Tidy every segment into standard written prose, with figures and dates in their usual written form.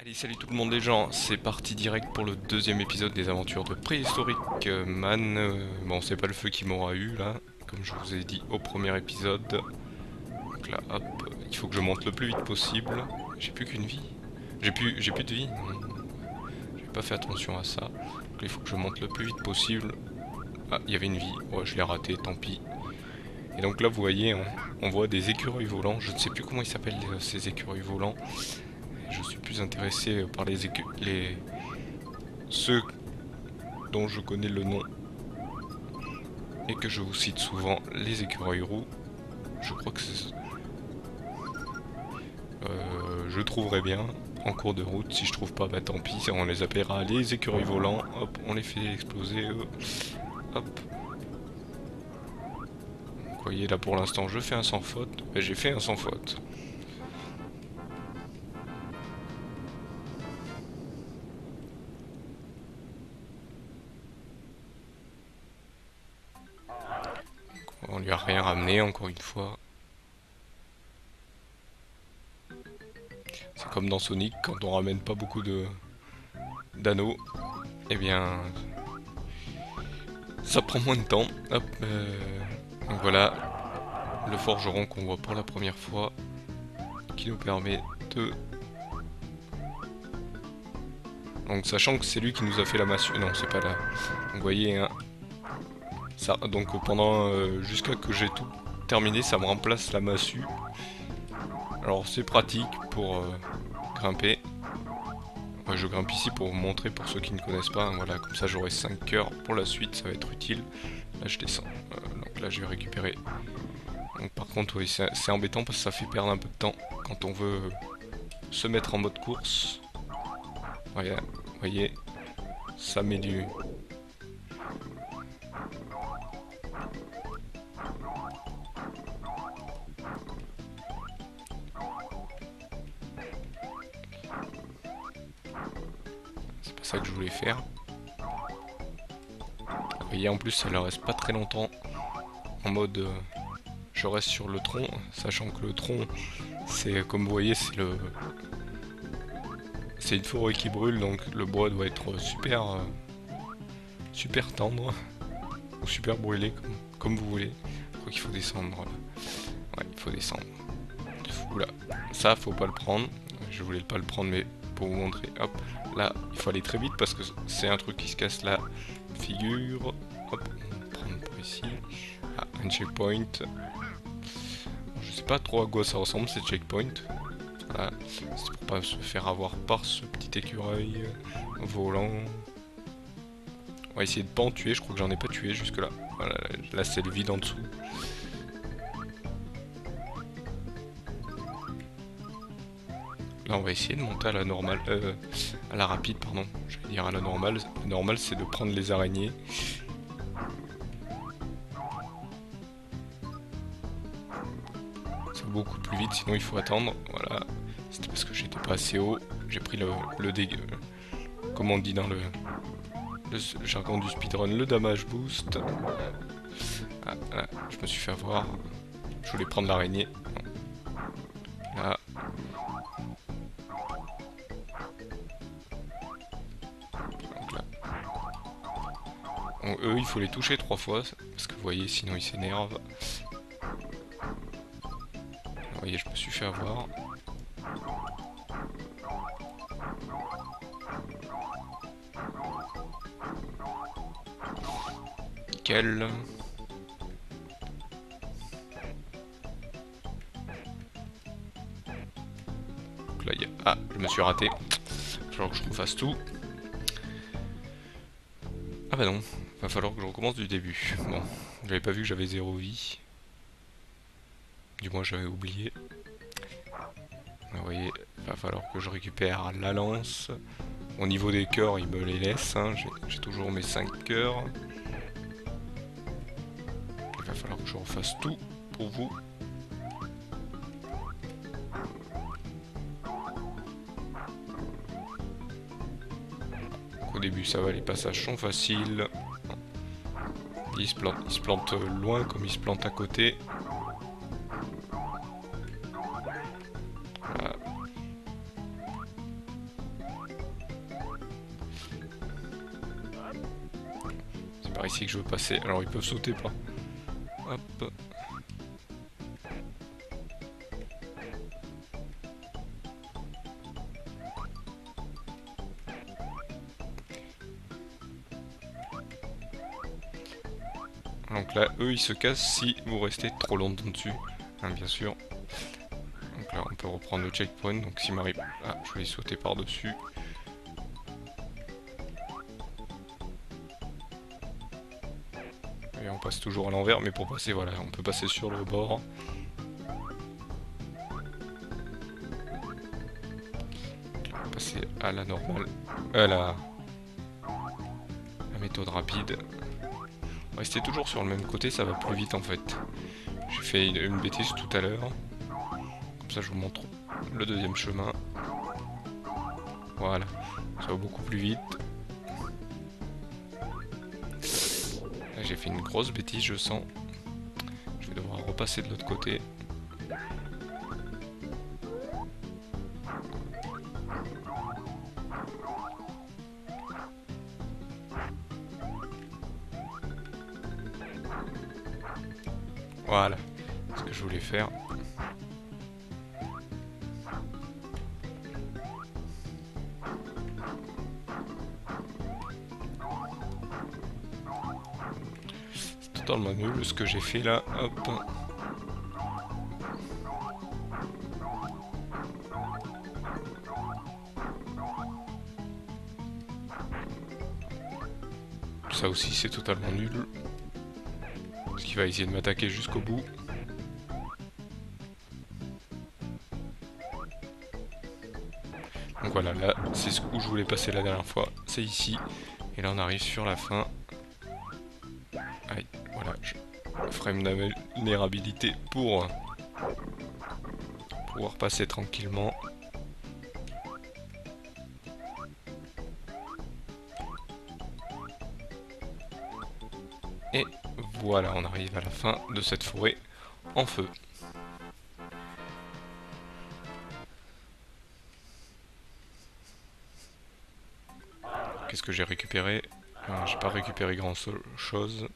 Allez, salut tout le monde les gens, c'est parti direct pour le deuxième épisode des aventures de Préhistorique Man. Bon, c'est pas le feu qui m'aura eu là, comme je vous ai dit au premier épisode. Donc là, hop, il faut que je monte le plus vite possible. J'ai plus qu'une vie. J'ai plus de vie. J'ai pas fait attention à ça. Donc là, il faut que je monte le plus vite possible. Ah, il y avait une vie. Ouais, je l'ai raté, tant pis. Et donc là, vous voyez, on voit des écureuils volants. Je ne sais plus comment ils s'appellent ces écureuils volants. Je suis plus intéressé par ceux dont je connais le nom et que je vous cite souvent, les écureuils roux. Je crois que c'est... je trouverai bien en cours de route. Si je trouve pas, bah tant pis, on les appellera les écureuils volants. Hop, on les fait exploser. Hop. Vous voyez là pour l'instant, je fais un sans faute. Bah, j'ai fait un sans faute. On lui a rien ramené encore une fois. C'est comme dans Sonic, quand on ramène pas beaucoup de d'anneaux, eh bien ça prend moins de temps. Hop, donc voilà, le forgeron qu'on voit pour la première fois, qui nous permet de... Donc sachant que c'est lui qui nous a fait la massue, non c'est pas là. Donc vous voyez, hein, ça, donc pendant jusqu'à que j'ai tout terminé, ça me remplace la massue. Alors c'est pratique pour grimper. Ouais, je grimpe ici pour vous montrer pour ceux qui ne connaissent pas, hein, voilà, comme ça j'aurai 5 cœurs pour la suite, ça va être utile. Là je descends, donc là je vais récupérer. Donc par contre oui, c'est embêtant parce que ça fait perdre un peu de temps quand on veut se mettre en mode course. Voilà, vous voyez, ça met du... C'est pas ça que je voulais faire. Vous voyez, en plus ça ne reste pas très longtemps en mode... je reste sur le tronc, sachant que le tronc, c'est comme vous voyez, c'est une forêt qui brûle, donc le bois doit être super, super tendre, ou super brûlé, comme vous voulez. Je crois qu'il faut descendre, là. Ouais, il faut descendre. Oula, ça faut pas le prendre, je voulais pas le prendre, mais pour vous montrer, hop, là, il faut aller très vite parce que c'est un truc qui se casse la figure. Hop, on va prendre par ici. Ah, un checkpoint. Je sais pas trop à quoi ça ressemble ces checkpoints. Voilà, c'est pour pas se faire avoir par ce petit écureuil volant. On va essayer de pas en tuer, je crois que j'en ai pas tué jusque là. Voilà, là c'est le vide en dessous. Là on va essayer de monter à la normale, à la rapide pardon, je vais dire à la normale. La normale c'est de prendre les araignées. C'est beaucoup plus vite, sinon il faut attendre. Voilà, c'était parce que j'étais pas assez haut. J'ai pris le dégât, comme on dit dans le jargon du speedrun, le damage boost. Ah, là, je me suis fait avoir. Je voulais prendre l'araignée. Là. Donc là. Donc, eux, il faut les toucher 3 fois, parce que vous voyez, sinon ils s'énervent. Vous voyez, je me suis fait avoir. Nickel. Donc là, il y a... Ah, je me suis raté. Il va falloir que je refasse tout. Ah bah non, il va falloir que je recommence du début. Bon, j'avais pas vu que j'avais 0 vie. Du moins, j'avais oublié. Vous voyez, il va falloir que je récupère la lance. Au niveau des cœurs, il me les laisse. Hein. J'ai toujours mes 5 cœurs. Il va falloir que je refasse tout pour vous. Donc, au début, ça va, les passages sont faciles. Il se plante loin comme il se plante à côté. Voilà. par ici que je veux passer. Alors ils peuvent sauter pas. Hop. Donc là, eux, ils se cassent si vous restez trop longtemps dessus, hein, bien sûr. Donc là, on peut reprendre le checkpoint. Donc s'il m'arrive... Ah, je vais sauter par-dessus. Et on passe toujours à l'envers, mais pour passer, voilà, on peut passer sur le bord. On va passer à la normale. La méthode rapide. Restez toujours sur le même côté, ça va plus vite en fait. J'ai fait une bêtise tout à l'heure. Comme ça je vous montre le deuxième chemin. Voilà, ça va beaucoup plus vite. Là j'ai fait une grosse bêtise, je sens. Je vais devoir repasser de l'autre côté. Voilà, c'est ce que je voulais faire. C'est totalement nul ce que j'ai fait là. Hop. Ça aussi c'est totalement nul. Parce qu'il va essayer de m'attaquer jusqu'au bout. Donc voilà, là c'est où je voulais passer la dernière fois. C'est ici. Et là on arrive sur la fin. Aïe, voilà, je ferai une vulnérabilité pour pouvoir passer tranquillement. Et voilà, on arrive à la fin de cette forêt en feu. Qu'est-ce que j'ai récupéré? J'ai pas récupéré grand chose.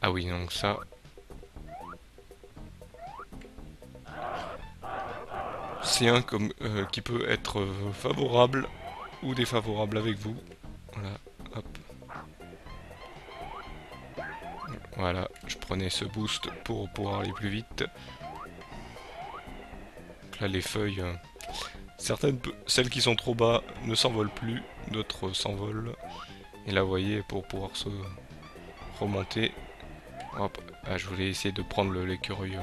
Ah oui, donc ça... C'est un comme, qui peut être favorable ou défavorable avec vous. Voilà, hop. Voilà, je prenais ce boost pour pouvoir aller plus vite. Donc là, les feuilles, certaines, celles qui sont trop bas ne s'envolent plus, d'autres s'envolent. Et là, vous voyez, pour pouvoir se remonter, hop, ah, je voulais essayer de prendre l'écureuil.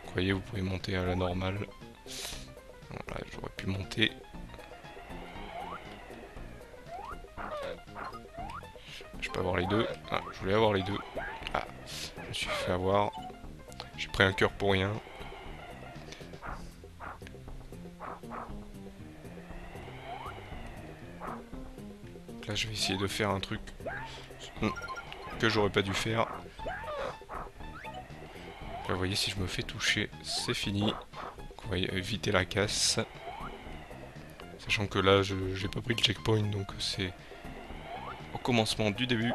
Vous voyez, vous pouvez monter à la normale. Voilà, j'aurais pu monter. Je peux avoir les deux. Ah, je voulais avoir les deux. Ah, je me suis fait avoir. J'ai pris un cœur pour rien. Là, je vais essayer de faire un truc que j'aurais pas dû faire. Là, vous voyez, si je me fais toucher, c'est fini. Donc, on va éviter la casse. Sachant que là, j'ai pas pris le checkpoint, donc c'est au commencement du début.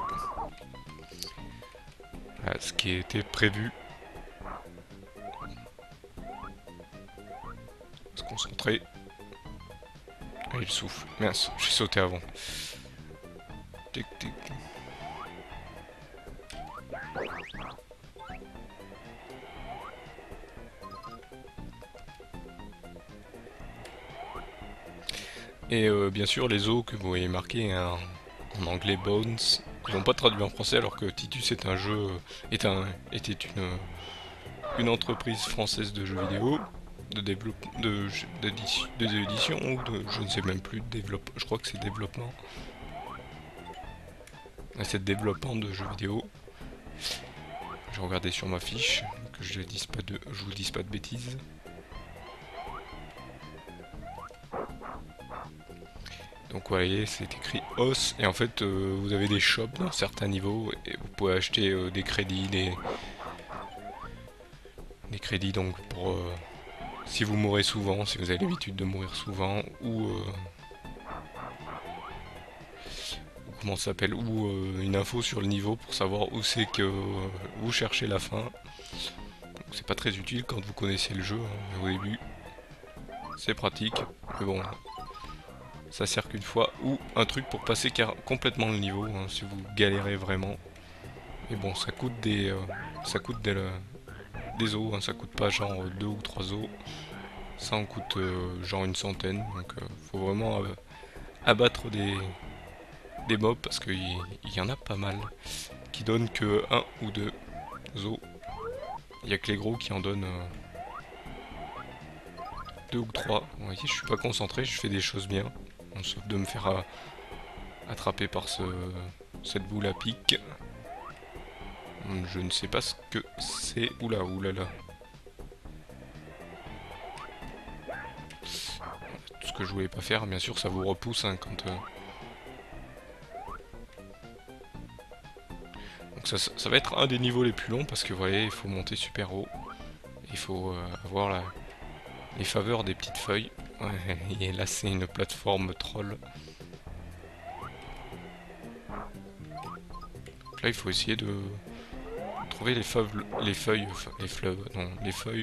Voilà, ce qui était prévu. Se concentrer. Et il souffle. Mince, j'ai sauté avant. Tic, tic. Et bien sûr, les os que vous voyez marqués en anglais Bones, ils n'ont pas traduit en français alors que Titus est un jeu, était une entreprise française de jeux vidéo, d'édition ou de, je ne sais même plus, de développement, je crois que c'est développement. C'est développement de jeux vidéo. Je vais regarder sur ma fiche, que je vous dise pas de bêtises. Donc vous voyez, c'est écrit OS, et en fait vous avez des shops dans certains niveaux, et vous pouvez acheter des crédits, des crédits donc pour si vous mourrez souvent, si vous avez l'habitude de mourir souvent, ou comment ça s'appelle, ou une info sur le niveau pour savoir où c'est que vous cherchez la fin. C'est pas très utile quand vous connaissez le jeu, hein, au début. C'est pratique, mais bon, ça sert qu'une fois. Ou un truc pour passer complètement le niveau, hein, si vous galérez vraiment. Mais bon, ça coûte des os, hein, ça coûte pas genre 2 ou 3 os. Ça en coûte genre une centaine, donc faut vraiment abattre des mobs parce qu'il y en a pas mal qui donnent que 1 ou 2 os. Il y a que les gros qui en donnent 2 ou 3. Vous voyez, je suis pas concentré, je fais des choses bien. Bon, sauf de me faire attraper par cette boule à pic. Je ne sais pas ce que c'est. Oula, oulala. Tout ce que je voulais pas faire, bien sûr, ça vous repousse hein, quand... Donc ça va être un des niveaux les plus longs parce que vous voyez, il faut monter super haut. Il faut avoir les faveurs des petites feuilles. Ouais, et là, c'est une plateforme troll. Donc là, il faut essayer de trouver les feuilles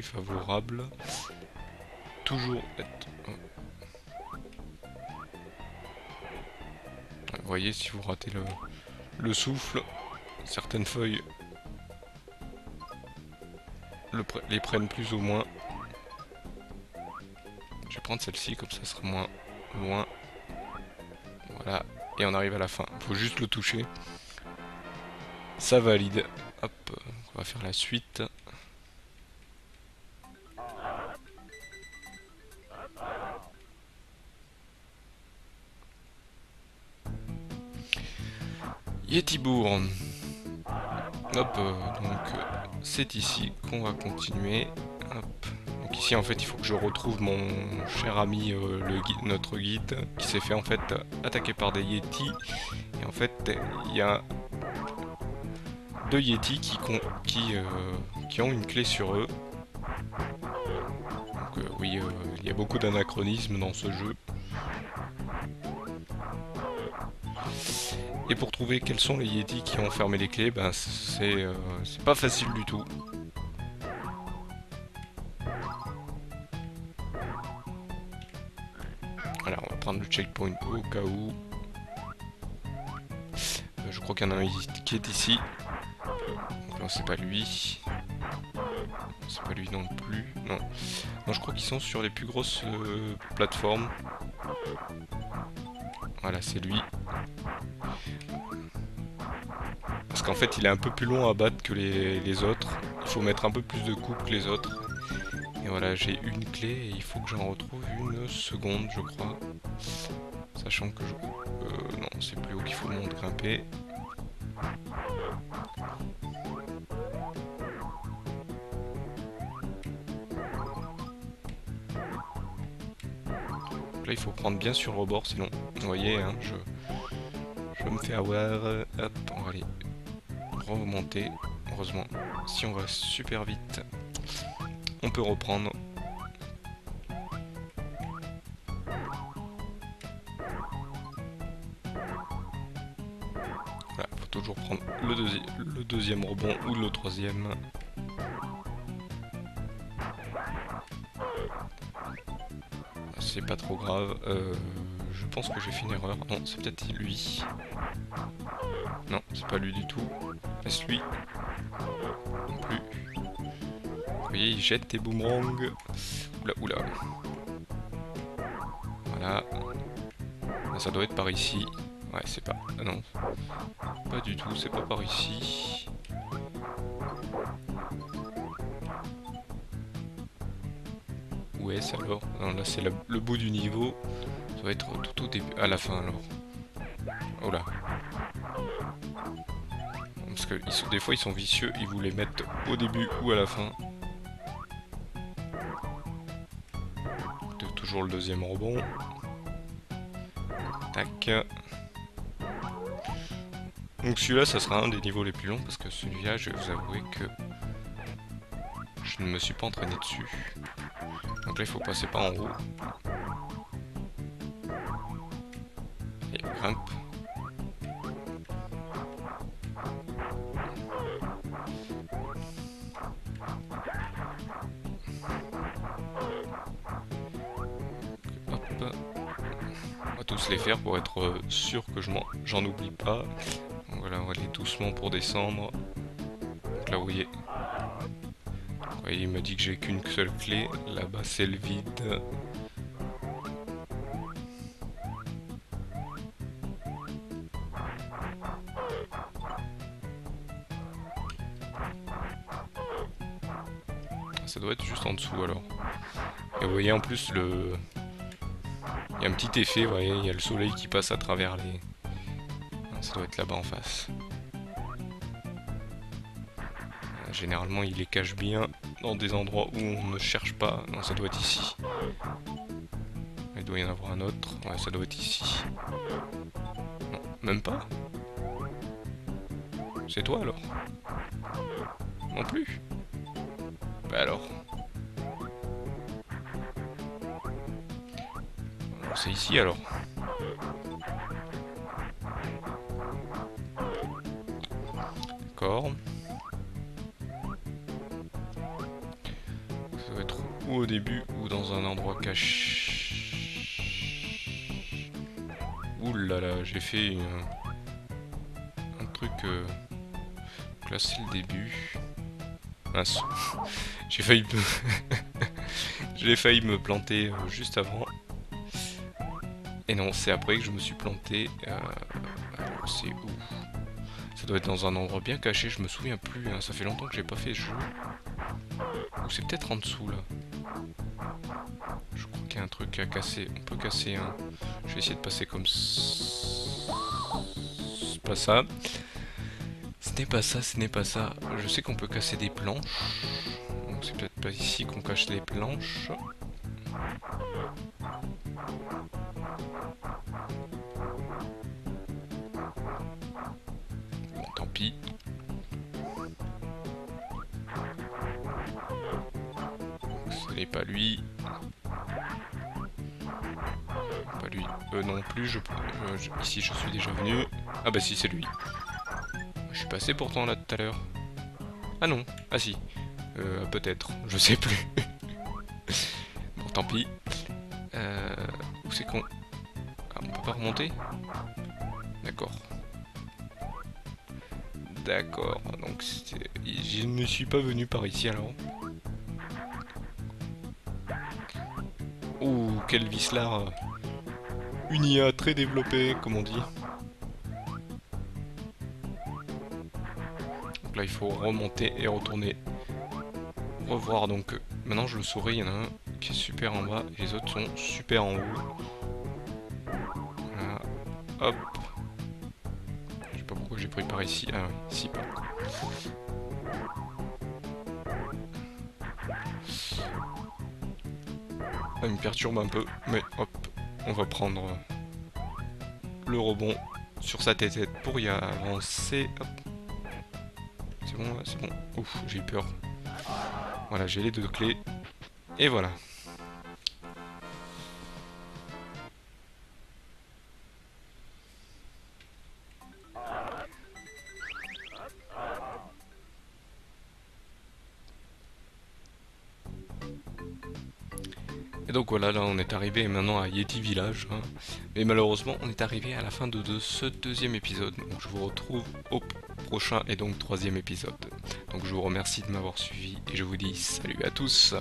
favorables. Toujours être... Vous voyez, si vous ratez le souffle, certaines feuilles les prennent plus ou moins. Je vais prendre celle-ci, comme ça sera moins loin. Voilà, et on arrive à la fin. Il faut juste le toucher. Ça valide. Hop, on va faire la suite. Yetibourg. Hop, donc c'est ici qu'on va continuer. Hop. Donc ici en fait il faut que je retrouve mon cher ami notre guide qui s'est fait en fait attaquer par des Yetis. Et en fait il y a 2 Yetis qui ont une clé sur eux. Donc oui, il y a beaucoup d'anachronismes dans ce jeu. Et pour trouver quels sont les Yetis qui ont fermé les clés, ben c'est pas facile du tout. Voilà, on va prendre le checkpoint au cas où. Je crois qu'il y en a un qui est ici. Donc non, c'est pas lui. C'est pas lui non plus. Non, non je crois qu'ils sont sur les plus grosses plateformes. Voilà, c'est lui. Parce qu'en fait, il est un peu plus long à battre que les autres. Il faut mettre un peu plus de coups que les autres. Et voilà, j'ai une clé et il faut que j'en retrouve une seconde, je crois. Sachant que je... non, c'est plus haut qu'il faut monter grimper. Donc là, il faut prendre bien sur le rebord, sinon, vous voyez, hein, je me fais avoir. Hop, on va aller remonter. Heureusement, si on va super vite, on peut reprendre. Voilà, faut toujours prendre le deuxième rebond ou le troisième. C'est pas trop grave. Je pense que j'ai fait une erreur. Non, c'est peut-être lui. Non, c'est pas lui du tout. Est-ce lui? Non plus. Vous voyez, il jette des boomerangs. Oula, oula. Voilà. Ça doit être par ici. Ouais, c'est pas... Ah non. Pas du tout, c'est pas par ici. Où est-ce alors? Non, là c'est le bout du niveau. Ça va être tout au début, à la fin alors. Oh là. Parce que des fois ils sont vicieux, ils vous les mettent au début ou à la fin. Toujours le deuxième rebond. Tac. Donc celui-là ça sera un des niveaux les plus longs parce que celui-là je vais vous avouer que je ne me suis pas entraîné dessus. Donc là il faut passer par en haut. Et grimpe. va tous les faire pour être sûr que j'en oublie pas. Donc voilà, on va aller doucement pour descendre. Donc là, vous voyez, il me dit que j'ai qu'une seule clé. Là-bas, c'est le vide. Ça doit être juste en dessous alors. Et vous voyez en plus le... Il y a un petit effet, vous voyez, il y a le soleil qui passe à travers les... Ça doit être là-bas en face. Généralement il les cache bien dans des endroits où on ne cherche pas. Non, ça doit être ici. Il doit y en avoir un autre. Ouais, ça doit être ici. Non, même pas. C'est toi alors? Non plus? Bah alors. C'est ici alors. D'accord. Ça va être ou au début ou dans un endroit caché. Ouh là là, j'ai fait un truc... là c'est le début. Mince. J'ai failli me... J'ai failli me planter juste avant. Et non, c'est après que je me suis planté. Alors c'est où? Ça doit être dans un endroit bien caché, je me souviens plus. Hein. Ça fait longtemps que j'ai pas fait ce jeu. Ou c'est peut-être en dessous là. Je crois qu'il y a un truc à casser. On peut casser un... Je vais essayer de passer comme ça. C'est pas ça. Ce n'est pas ça, ce n'est pas ça. Je sais qu'on peut casser des planches. Donc c'est peut-être pas ici qu'on cache les planches. Bon, tant pis. Ce n'est pas lui. Pas lui. Non plus. Ici, je suis déjà venu. Ah bah si, c'est lui. Je suis passé pourtant là tout à l'heure. Ah non. Ah si. Peut-être. Je sais plus. Bon, tant pis. Où c'est qu'on... Ah, on peut pas remonter? D'accord. D'accord. Donc, je ne suis pas venu par ici alors. Ouh, quel vicelard. Une IA très développée, comme on dit. Donc là, il faut remonter et retourner. Revoir, donc maintenant je le saurai, il y en a un qui est super en bas et les autres sont super en haut. Voilà. Hop. Je sais pas pourquoi j'ai pris par ici. Ah oui, ici pas. Ça me perturbe un peu, mais hop, on va prendre le rebond sur sa tête pour y avancer. Hop. C'est bon, c'est bon. Ouf, j'ai eu peur. Voilà, j'ai les deux clés. Et voilà. Et donc voilà, là on est arrivé maintenant à Yeti Village. Hein. Mais malheureusement, on est arrivé à la fin de ce deuxième épisode. Donc je vous retrouve au prochain et donc troisième épisode. Donc je vous remercie de m'avoir suivi et je vous dis salut à tous.